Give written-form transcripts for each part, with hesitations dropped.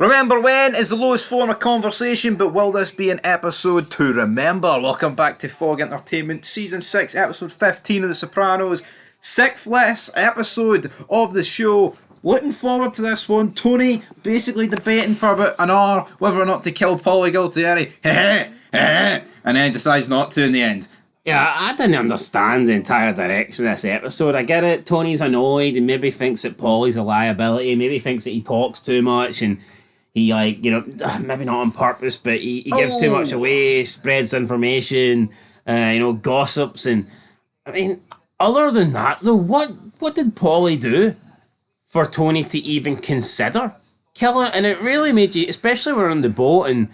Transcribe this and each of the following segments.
Remember when is the lowest form of conversation, but will this be an episode to remember? Welcome back to Fog Entertainment, Season 6, Episode 15 of The Sopranos. Sixth last episode of the show. Looking forward to this one. Tony basically debating for about an hour whether or not to kill Paulie Gualtieri. And then he decides not to in the end. Yeah, I didn't understand the entire direction of this episode. I get it, Tony's annoyed and maybe thinks that Paulie's a liability, maybe thinks that he talks too much and he, maybe not on purpose, but he gives too much away, spreads information, gossips. And, I mean, other than that, though, what did Paulie do for Tony to even consider killing? And it really made you, especially when we're on the boat and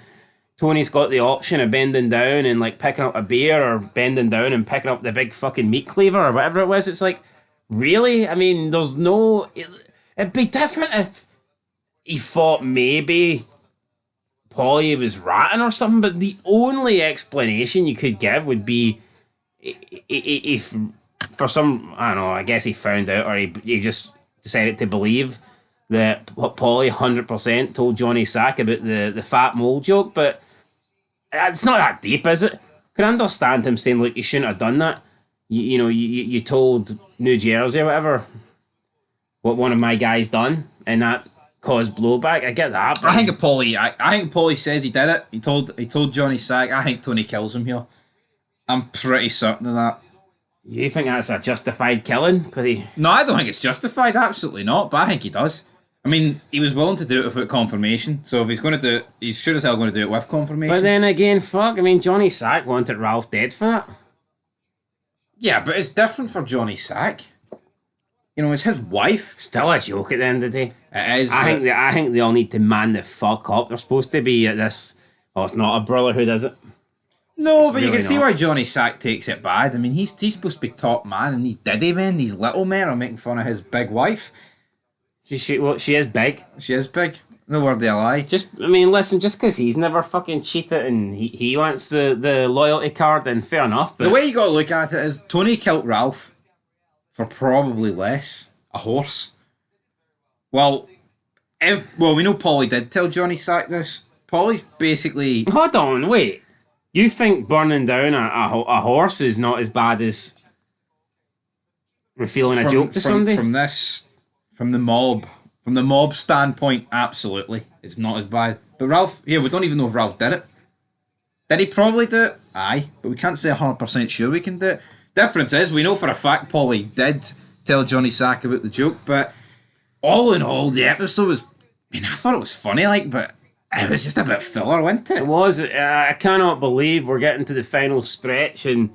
Tony's got the option of bending down and, picking up a beer or bending down and picking up the big fucking meat cleaver or whatever it was. It's like, really? I mean, there's no... It'd be different if he thought maybe Paulie was ratting or something, but the only explanation you could give would be if for some, I don't know, I guess he found out or he just decided to believe that Paulie 100% told Johnny Sack about the fat mole joke, but it's not that deep, is it? I can understand him saying, look, you shouldn't have done that. You told New Jersey or whatever what one of my guys done, and that caused blowback. I get that. I think Paulie says he did it. He told Johnny Sack. I think Tony kills him here. I'm pretty certain of that. You think that's a justified killing? No, I don't think it's justified. Absolutely not. But I think he does. I mean, he was willing to do it without confirmation. So if he's going to do it, he's sure as hell going to do it with confirmation. But then again, Johnny Sack wanted Ralph dead for that. Yeah, but it's different for Johnny Sack. It's his wife. Still a joke at the end of the day. It is. I think they all need to man the fuck up. They're supposed to be at this. Oh, it's not a brotherhood, is it? No, but really you can see why Johnny Sack takes it bad. I mean, he's supposed to be top man, and these diddy men, these little men, are making fun of his big wife. She is big. She is big. No word of a lie. Listen, just because he's never fucking cheated and he wants the loyalty card, then fair enough. But the way you got to look at it is Tony killed Ralph for probably less. A horse. Well, we know Paulie did tell Johnny Sack this. Paulie's basically... Hold on, wait. You think burning down a horse is not as bad as revealing a joke to somebody? From the mob standpoint, absolutely. It's not as bad. But Ralph, we don't even know if Ralph did it. Did he probably do it? Aye. But we can't say 100% sure we can do it. Difference is, we know for a fact Paulie did tell Johnny Sack about the joke, but all in all, the episode was... I thought it was funny, but it was just a bit filler, wasn't it? It was. I cannot believe we're getting to the final stretch and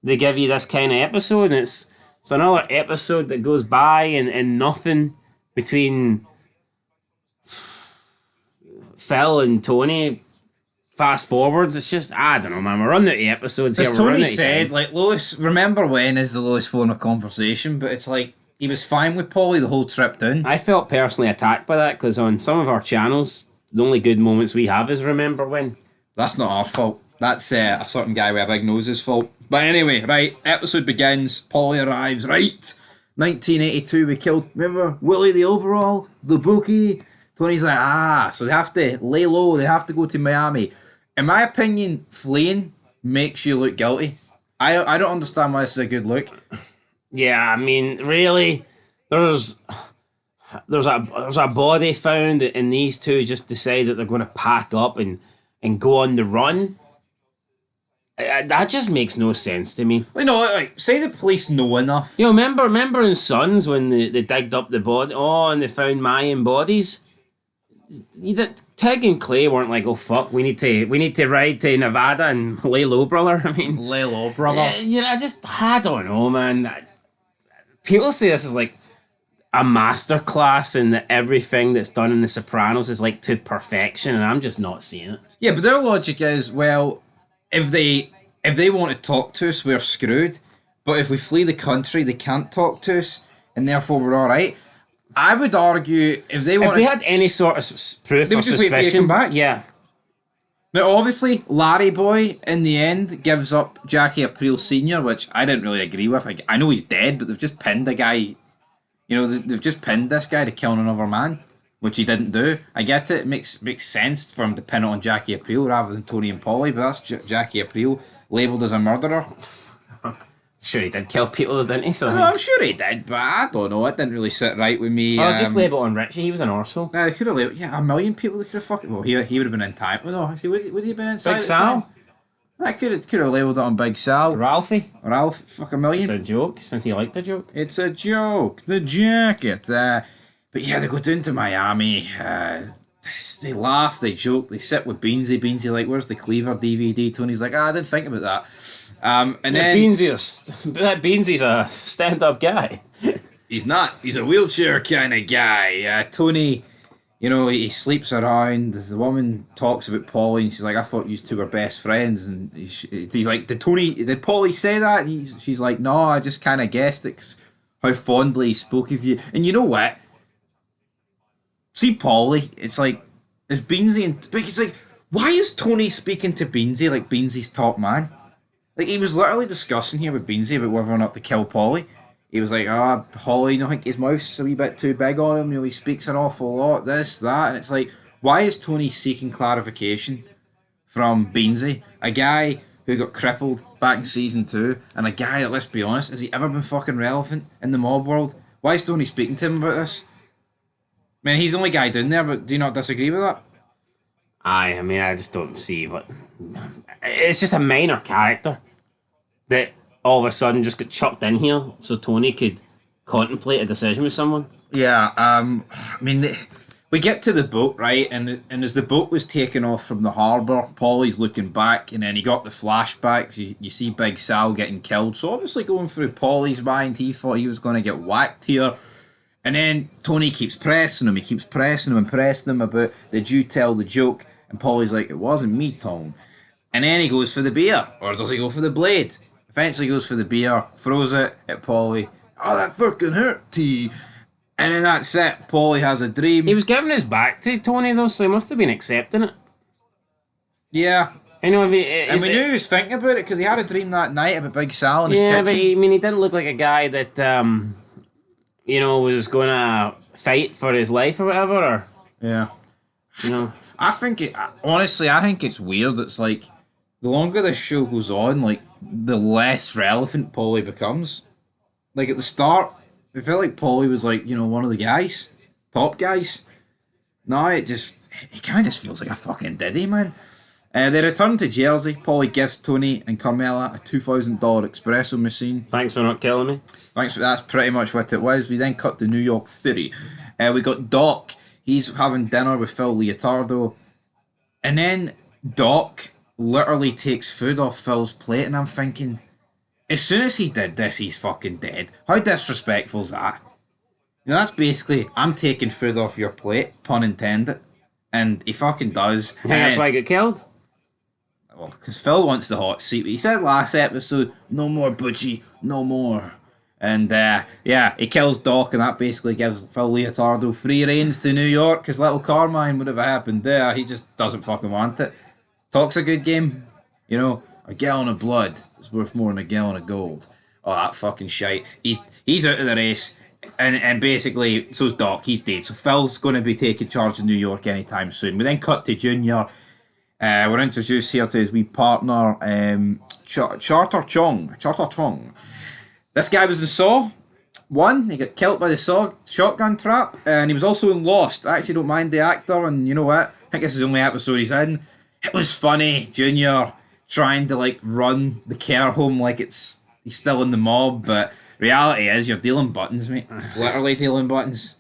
they give you this kind of episode, and it's another episode that goes by and nothing between Phil and Tony. Fast forwards, it's just, I don't know, man. We're running out of episodes here. As Tony said, lowest, remember when is the lowest form of conversation, but it's he was fine with Paulie the whole trip down. I felt personally attacked by that because on some of our channels, the only good moments we have is remember when. That's not our fault. That's a certain guy with a big nose's fault. But anyway, right, episode begins. Paulie arrives, right? 1982, we killed, remember, Willie the Overall, the bookie. Tony's like, so they have to lay low, they have to go to Miami. In my opinion, fleeing makes you look guilty. I don't understand why this is a good look. Yeah, really, there's a body found and these two just decide that they're going to pack up and go on the run. That just makes no sense to me. Say the police know enough. Remember in Sons when they digged up the body, and they found Mayan bodies? Tig and Clay weren't like, oh fuck, we need to ride to Nevada and lay low, brother. Lay low, brother. I don't know, man. People say this is like a masterclass and that everything that's done in The Sopranos is to perfection, and I'm just not seeing it. Yeah, but their logic is, well, if they want to talk to us, we're screwed. But if we flee the country, they can't talk to us, and therefore we're all right. I would argue if they had any sort of proof, they would just wait for you to come back. Yeah. Now, obviously, Larry Boy in the end gives up Jackie Aprile Senior, which I didn't really agree with. I know he's dead, but they've just pinned a guy. They've just pinned this guy to kill another man. which he didn't do. I get it. It makes sense for him to pin it on Jackie Aprile rather than Tony and Paulie, but that's Jackie Aprile labelled as a murderer. Sure, he did kill people, didn't he? So No, I'm sure he did, but I don't know. It didn't really sit right with me. I'll just label on Richie. He was an arsehole. They could have labelled, a million people. They could have fucking. Well, he would have been in time. Well, no, see, would he have been inside? Big Sal. That could have labelled it on Big Sal. Ralphie. Ralph, fuck a million. It's a joke, since he liked the joke. It's a joke. The jacket. But yeah, they go down to Miami. They laugh, they joke, they sit with Beansy. Beansy like, where's the Cleaver DVD? Tony's like, I didn't think about that. And then Beansy's a stand-up guy. He's not. He's a wheelchair kind of guy. Tony, he sleeps around. The woman talks about Paulie, and she's like, I thought you two were best friends. And he's like, did Paulie say that? And she's like, no, I just kind of guessed it 'cause how fondly he spoke of you. And you know what? See Paulie, it's like, there's Beansy and it's like, why is Tony speaking to Beansy like Beansy's top man? Like, he was literally discussing here with Beansy about whether or not to kill Paulie. He was like, Paulie, I think his mouth's a wee bit too big on him, he speaks an awful lot, this, that, and it's like, why is Tony seeking clarification from Beansy? A guy who got crippled back in season 2, and a guy that, let's be honest, has he ever been fucking relevant in the mob world? Why is Tony speaking to him about this? I mean, he's the only guy down there, but do you not disagree with that? I mean, I just don't see what... It's just a minor character that all of a sudden just got chucked in here so Tony could contemplate a decision with someone. Yeah, I mean, we get to the boat, right? And as the boat was taken off from the harbour, Paulie's looking back, and then he got the flashbacks. You see Big Sal getting killed. So obviously going through Paulie's mind, he thought he was going to get whacked here. And then Tony keeps pressing him. He keeps pressing him and pressing him about, did you tell the joke? And Paulie's like, it wasn't me, Tom. And then he goes for the beer. Or does he go for the blade? Eventually goes for the beer, throws it at Paulie. Oh, that fucking hurt, T. And then that's it. Paulie has a dream. He was giving his back to Tony, though, so he must have been accepting it. Yeah. And we knew he was thinking about it because he had a dream that night about Big Sal in his kitchen. Yeah, but he didn't look like a guy that... was going to fight for his life or whatever, or... Yeah. I think it's weird. It's like, the longer this show goes on, like, the less relevant Paulie becomes. Like, at the start, I felt like Paulie was like, one of the guys. Top guys. Now it kind of just feels like a fucking diddy, man. They return to Jersey. Paulie gives Tony and Carmela a $2,000 espresso machine. Thanks for not killing me. That's pretty much what it was. We then cut to New York City. We got Doc. He's having dinner with Phil Leotardo. And then Doc literally takes food off Phil's plate, and I'm thinking, as soon as he did this, he's fucking dead. How disrespectful is that? That's basically, I'm taking food off your plate, pun intended. And he fucking does. You think that's why he got killed? Well, because Phil wants the hot seat. He said last episode, no more Butchie, no more. And he kills Doc, and that basically gives Phil Leotardo free reins to New York, because little Carmine would have happened there. He just doesn't fucking want it. Talks a good game. A gallon of blood is worth more than a gallon of gold. Oh, that fucking shite. He's out of the race. And basically, so's Doc. He's dead. So Phil's going to be taking charge of New York anytime soon. We then cut to Junior. We're introduced here to his wee partner, Charter Chong. This guy was in Saw 1. He got killed by the Saw shotgun trap. And he was also in Lost. I actually don't mind the actor. And you know what? I think this is the only episode he's in. It was funny. Junior trying to run the care home like he's still in the mob. But reality is you're dealing buttons, mate. Literally dealing buttons.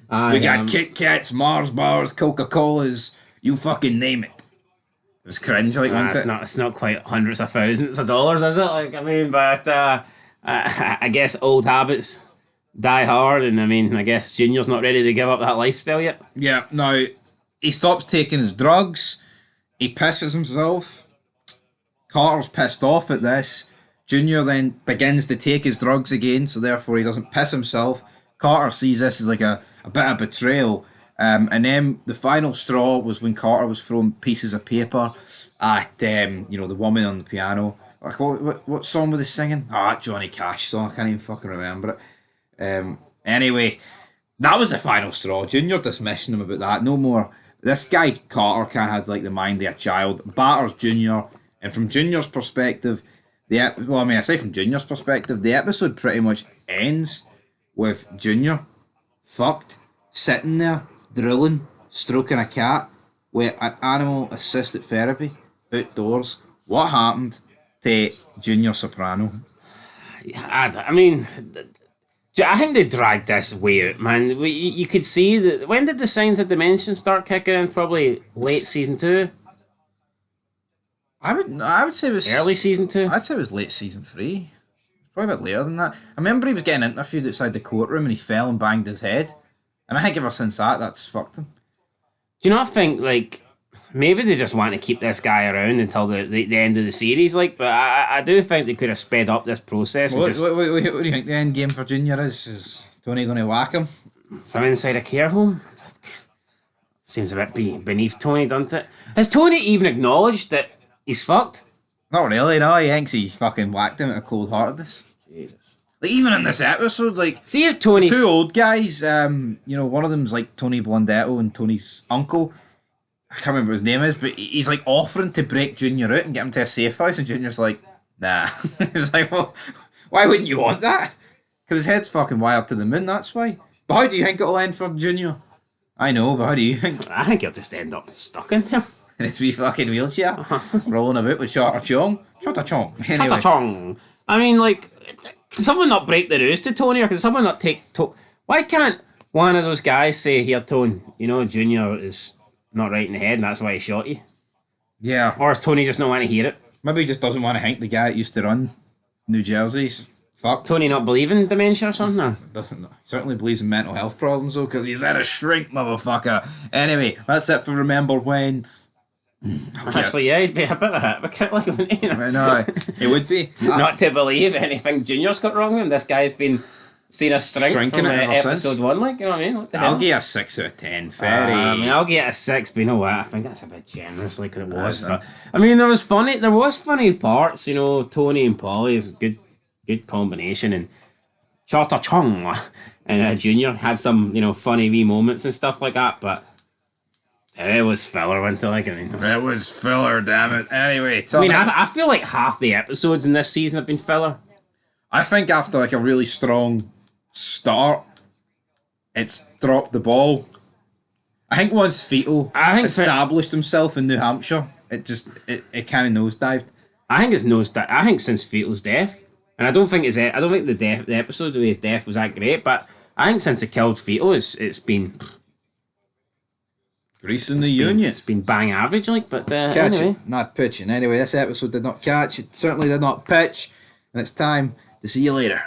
We got Kit Kats, Mars bars, Coca-Colas. You fucking name it. It was cringe, it's not quite hundreds of thousands of dollars, is it? But I guess old habits die hard, and I guess Junior's not ready to give up that lifestyle yet. Yeah, no, he stops taking his drugs. He pisses himself. Carter's pissed off at this. Junior then begins to take his drugs again, so therefore he doesn't piss himself. Carter sees this as like a bit of betrayal. And then the final straw was when Carter was throwing pieces of paper at the woman on the piano. Like, what song was he singing? That Johnny Cash song. I can't even fucking remember it. Anyway, That was the final straw. Junior dismissing him about that. No more. This guy Carter kind of has like the mind of a child. Batters Junior, and from Junior's perspective, aside from Junior's perspective, the episode pretty much ends with Junior fucked, sitting there, drilling, stroking a cat with an animal assisted therapy outdoors. What happened to Junior Soprano? I mean, I think they dragged this way out, man. You could see that. When did the Signs of Dimension start kicking in? Probably late season 2. I would say it was Early season 2. I'd say it was late season 3. Probably a bit later than that. I remember he was getting interviewed outside the courtroom and he fell and banged his head. And I think ever since that's fucked him. Do you not think, like, maybe they just want to keep this guy around until the end of the series, like, but I do think they could have sped up this process. What do you think the end game for Junior is? Is Tony going to whack him? From inside a care home? Seems a bit beneath Tony, doesn't it? Has Tony even acknowledged that he's fucked? Not really, no. He thinks he fucking whacked him out of cold-heartedness. Jesus. Like, even in this episode, like... See if Tony's... Two old guys, one of them's like Tony Blundetto and Tony's uncle. I can't remember what his name is, but he's like offering to break Junior out and get him to a safe house, and Junior's like, nah. He's like, well, why wouldn't you want that? Because his head's fucking wired to the moon, that's why. But how do you think it'll end for Junior? I know, but how do you think? I think he'll just end up stuck in him. In his wee fucking wheelchair, rolling about with Shota Chong. Shota Chong. Anyway. Shota Chong. I mean, like, can someone not break the news to Tony, or can someone not take... Why can't one of those guys say, here, Tone, Junior is not right in the head and that's why he shot you? Yeah. Or does Tony just not want to hear it? Maybe he just doesn't want to think the guy that used to run New Jersey's fucked. Tony not believe in dementia or something? Or? Doesn't. Certainly believes in mental health problems though, because he's had a shrink, motherfucker. Anyway, that's it for Remember When. Actually, yeah, he'd be a bit of a hypocrite, like, wouldn't he? I know, he would be. Not to believe anything Junior's got wrong with him. This guy's been seen a shrink Shrinking from it ever episode since. 1, like, you know what I mean? What the I'll hell? give you a 6 out of 10. Very. I'll give it a 6, but you know what? I think that's a bit generous, like it was. I mean, there was funny parts, Tony and Paulie is a good combination, and Chota Chong and Junior had some, funny wee moments and stuff like that, but it was filler, wasn't it? Like, I mean, It was filler, damn it. Anyway, I feel like half the episodes in this season have been filler. I think after like a really strong start, it's dropped the ball. I think once Fetal established himself in New Hampshire, it kind of nosedived. I think it's nosedived. I think since Fetal's death, and I don't think the episode with his death was that great, but I think since it killed Fetal, it's been Greasing the Union. It's been bang average, like, but Catch anyway. it, not pitching. Anyway, this episode did not catch. It certainly did not pitch, and it's time to see you later.